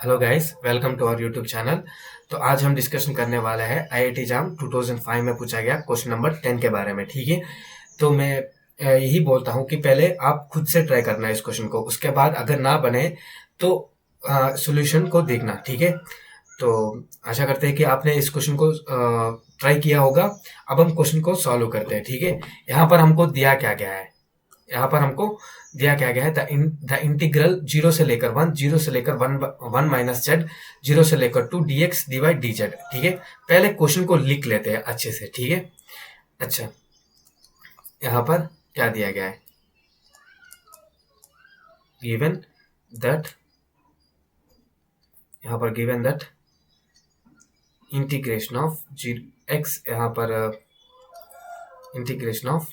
Hello guys, welcome to our YouTube channel. तो आज हम डिस्कशन करने वाले हैं आईआईटी जाम 2005 में पूछा गया क्वेश्चन नंबर 10 के बारे में। ठीक है, तो मैं यही बोलता हूँ कि पहले आप खुद से ट्राई करना है इस क्वेश्चन को, उसके बाद अगर ना बने तो सॉल्यूशन को देखना। ठीक है, तो आशा करते हैं कि आपने इस क्वेश्चन को ट्राई किया होगा। अब हम क्वेश्चन को सॉल्व करते हैं। ठीक है, यहाँ पर हमको दिया क्या गया है, यहाँ पर हमको दिया क्या गया है, द इंटीग्रल जीरो से लेकर वन, जीरो से लेकर one, one minus z, zero से लेकर two d x d y d z. ठीक है, पहले क्वेश्चन को लिख लेते हैं अच्छे से। ठीक है, अच्छा, यहाँ पर क्या दिया गया है, गिवन दैट, यहाँ पर given that integration of zero x, यहाँ पर इंटीग्रेशन ऑफ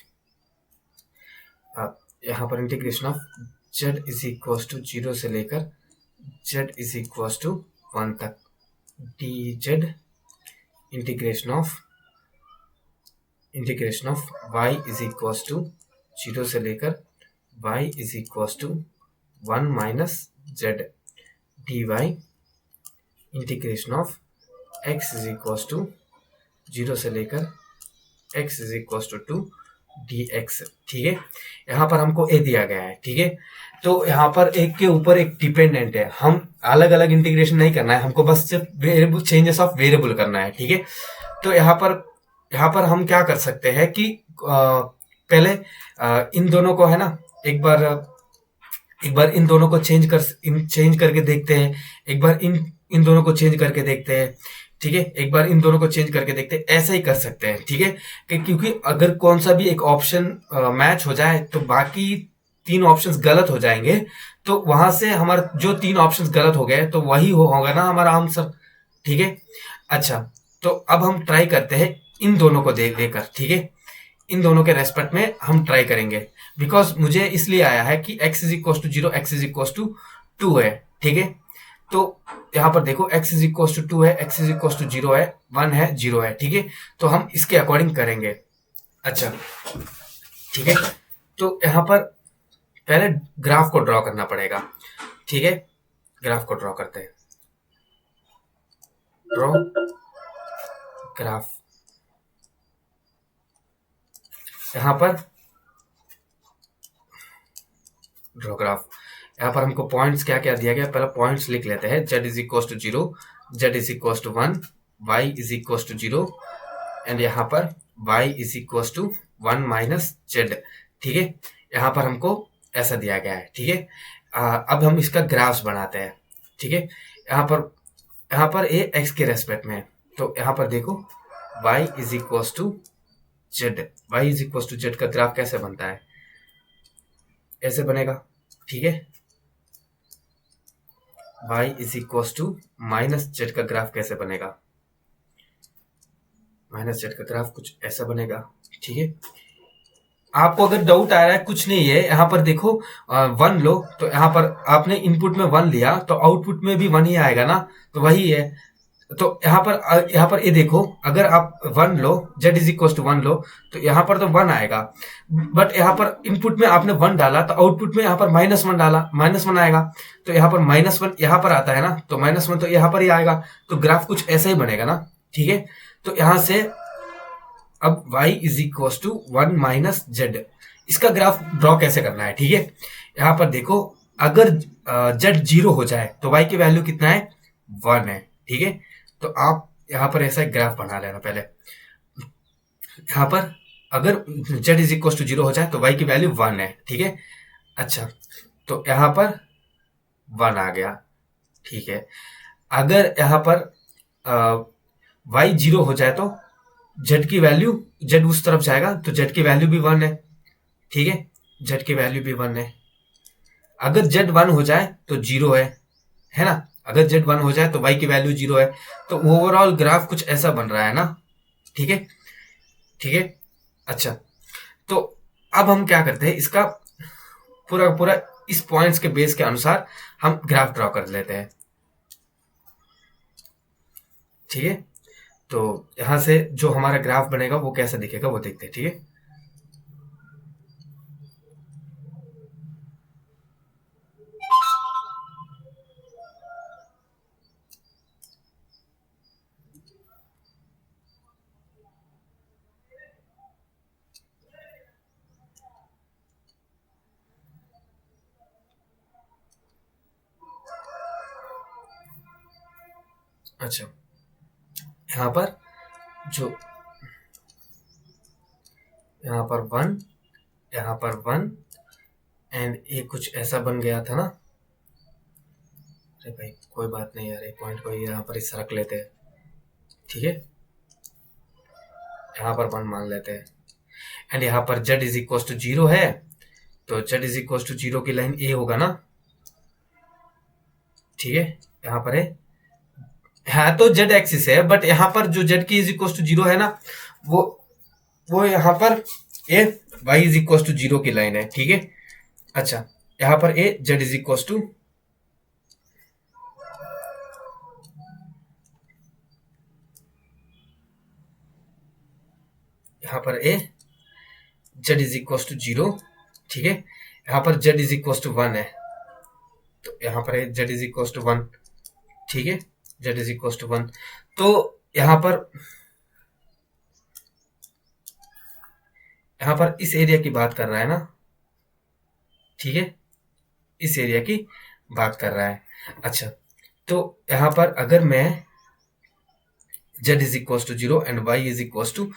यहाँ पर integration of z is equal to zero से लेकर z is equal to one तक, d z integration of y is equal to zero से लेकर y is equal to one minus z, d y integration of x is equal to zero से लेकर x is equal to two d x. ठीक है, यहाँ पर हमको a दिया गया है। ठीक है, तो यहाँ पर एक के ऊपर एक डिपेंडेंट है, हम अलग अलग इंटीग्रेशन नहीं करना है, हमको बस सिर्फ वेरिएबल चेंजेस ऑफ वेरिएबल करना है। ठीक है, तो यहाँ पर हम क्या कर सकते हैं कि पहले इन दोनों को है ना, एक बार इन दोनों को चेंज करके देखते हैं, एक बार इन दोनों को चेंज करके देखते हैं। ठीक है, एक बार इन दोनों को चेंज करके देखते हैं, ऐसे ही कर सकते हैं। ठीक है, क्योंकि अगर कौन सा भी एक ऑप्शन मैच हो जाए तो बाकी तीन ऑप्शंस गलत हो जाएंगे, तो वहां से हमारे जो तीन ऑप्शंस गलत हो गए तो वही होगा ना हमारा आंसर। ठीक है, अच्छा, तो अब हम ट्राई करते हैं इन दोनों को देकर। ठीक है, इन दोनों के रेस्पेक्ट में हम ट्राई करेंगे, बिकॉज मुझे इसलिए आया है कि x is equal to zero, x is equal to two है। ठीक है, तो यहाँ पर देखो x is equal to two है, x is equal to zero है, वन है, जीरो है। ठीक है, तो हम इसके अकॉर्डिंग करेंगे। अच्छा, ठीक है, तो यहाँ पर पहले ग्राफ को ड्रॉ करना पड़ेगा। ठीक है, ग्राफ को ड्रॉ करते हैं, ड्रॉ ग्राफ। यहाँ पर ड्रॉ ग्राफ, यहाँ पर हमको पॉइंट्स क्या क्या दिया गया, पहले पॉइंट्स लिख लेते हैं। z is equal to zero, z is equal to one, y is equal to zero, and यहाँ पर y is equal to one minus z. ठीक है, यहाँ पर हमको ऐसा दिया गया है। ठीक है, अब हम इसका ग्राफ्स बनाते हैं। ठीक है, यहाँ पर ए x के रेस्पेक्ट में है, तो यहाँ पर देखो y is equal to z, y is equal to z का ग्राफ कैसे बनता है, ऐसे बनेगा। ठीक है, y is equal to minus z का ग्राफ कैसे बनेगा, माइनस जेड का ग्राफ कुछ ऐसा बनेगा। ठीक है, आपको अगर डाउट आ रहा है, कुछ नहीं है, यहाँ पर देखो वन लो, तो यहाँ पर आपने इनपुट में वन लिया तो आउटपुट में भी वन ही आएगा ना, तो वही है। तो यहाँ पर ये देखो, अगर आप वन लो, z is equal to one लो, तो यहाँ पर तो वन आएगा, बट यहाँ पर इनपुट में आपने वन डाला तो आउटपुट में यहाँ पर माइनस वन डाला, माइनस वन आएगा। तो यहाँ पर माइनस वन यहाँ पर आता है ना, तो माइनस वन तो यहाँ पर ही आएगा, तो ग्राफ कुछ ऐसा ही बनेगा ना। ठीक है, तो यहाँ से अब y is equal to one minus z, इसका ग्राफ ड्रॉ कैसे करना है। ठीक है, यहाँ पर देखो, अगर z जीरो हो जाए तो y की वैल्यू कितना है, वन है। ठीक है, तो आप यहाँ पर ऐसा एक ग्राफ बना लेना पहले। यहाँ पर अगर z is equal to zero हो जाए तो y की वैल्यू वन है। ठीक है, अच्छा, तो यहाँ पर वन आ गया। ठीक है, अगर यहाँ पर y जीरो हो जाए तो z की वैल्यू, z उस तरफ जाएगा तो z की वैल्यू भी वन है। ठीक है, z की वैल्यू भी वन है। अगर z वन हो जाए तो जीरो है ना, अगर z वन हो जाए तो y की वैल्यू जीरो है, तो ओवरऑल ग्राफ कुछ ऐसा बन रहा है ना। ठीक है, ठीक है, अच्छा, तो अब हम क्या करते हैं, इसका पूरा पूरा इस पॉइंट्स के बेस के अनुसार हम ग्राफ ड्रॉ कर लेते हैं। ठीक है, तो यहां से जो हमारा ग्राफ बनेगा वो कैसा दिखेगा वो देखते हैं। ठीक है, अच्छा, यहाँ पर जो यहाँ पर 1, यहाँ पर 1 एंड ये कुछ ऐसा बन गया था ना। अरे भाई कोई बात नहीं यार, एक पॉइंट को यहाँ पर इस रख लेते हैं, ठीक है। यहाँ पर 1 मान लेते हैं एंड यहाँ पर z इज इक्वल टू 0 है, तो z इज इक्वल टू 0 की लाइन ए होगा ना, ठीक है। यहाँ पर है तो z एक्सिस है, बट यहाँ पर जो z की इज इक्वल टू 0 है ना, वो यहाँ पर ए y इज इक्वल टू 0 की लाइन है, ठीक है। अच्छा, यहाँ पर ए z इज इक्वल टू यहाँ पर ए z इज इक्वल टू 0, ठीक है। यहाँ पर z इज इक्वल टू 1 है, तो यहाँ पर z इज इक्वल टू 1, ठीक है। z इज इक्वल टू 1, तो यहाँ पर इस एरिया की बात कर रहा है ना, ठीक है, इस एरिया की बात कर रहा है। अच्छा, तो यहाँ पर अगर मैं z is equal to 0 and y is equal to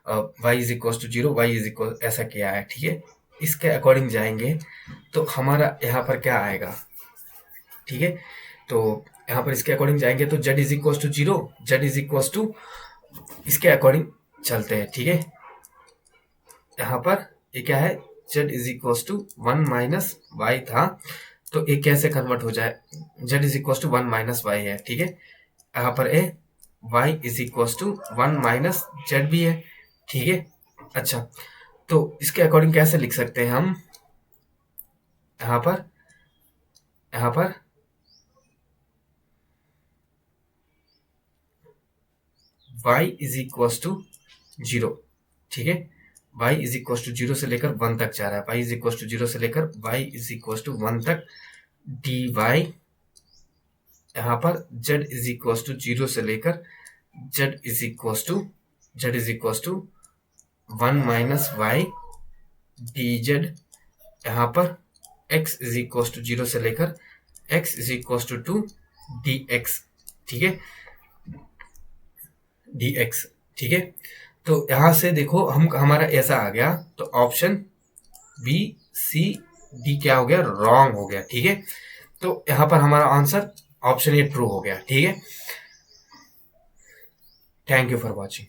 0, y is equal ऐसा किया है, ठीक है। इसके अकॉर्डिंग जाएंगे तो हमारा यहाँ पर क्या आएगा, ठीक है। तो यहाँ पर इसके अकॉर्डिंग जाएंगे तो z is equal to 0, z is equal to, इसके अकॉर्डिंग चलते हैं, ठीक है। यहाँ पर ये क्या है, z is equal to 1 minus y था, तो ये कैसे कन्वर्ट हो जाए, z is equal to 1 minus y है, ठीक है। यहाँ पर y is equal to 1 minus z भी है, ठीक है। अच्छा, तो इसके अकॉर्डिंग कैसे लिख सकते हैं हम, यहाँ पर y इज इक्वल टू 0, ठीक है। y इज इक्वल टू 0 से लेकर 1 तक जा रहा है, y इज इक्वल टू 0 से लेकर y इज इक्वल टू 1 तक dy, यहाँ पर z इज इक्वल टू 0 से लेकर z is equal to 1 minus y dz, यहाँ पर x इज इक्वल टू 0 से लेकर x is equal to 2 dx, ठीक है, dx, ठीक है। तो यहाँ से देखो हमारा ऐसा आ गया, तो ऑप्शन बी सी डी क्या हो गया, रॉन्ग हो गया, ठीक है। तो यहाँ पर हमारा आंसर ऑप्शन ए ट्रू हो गया, ठीक है। Thank you for watching.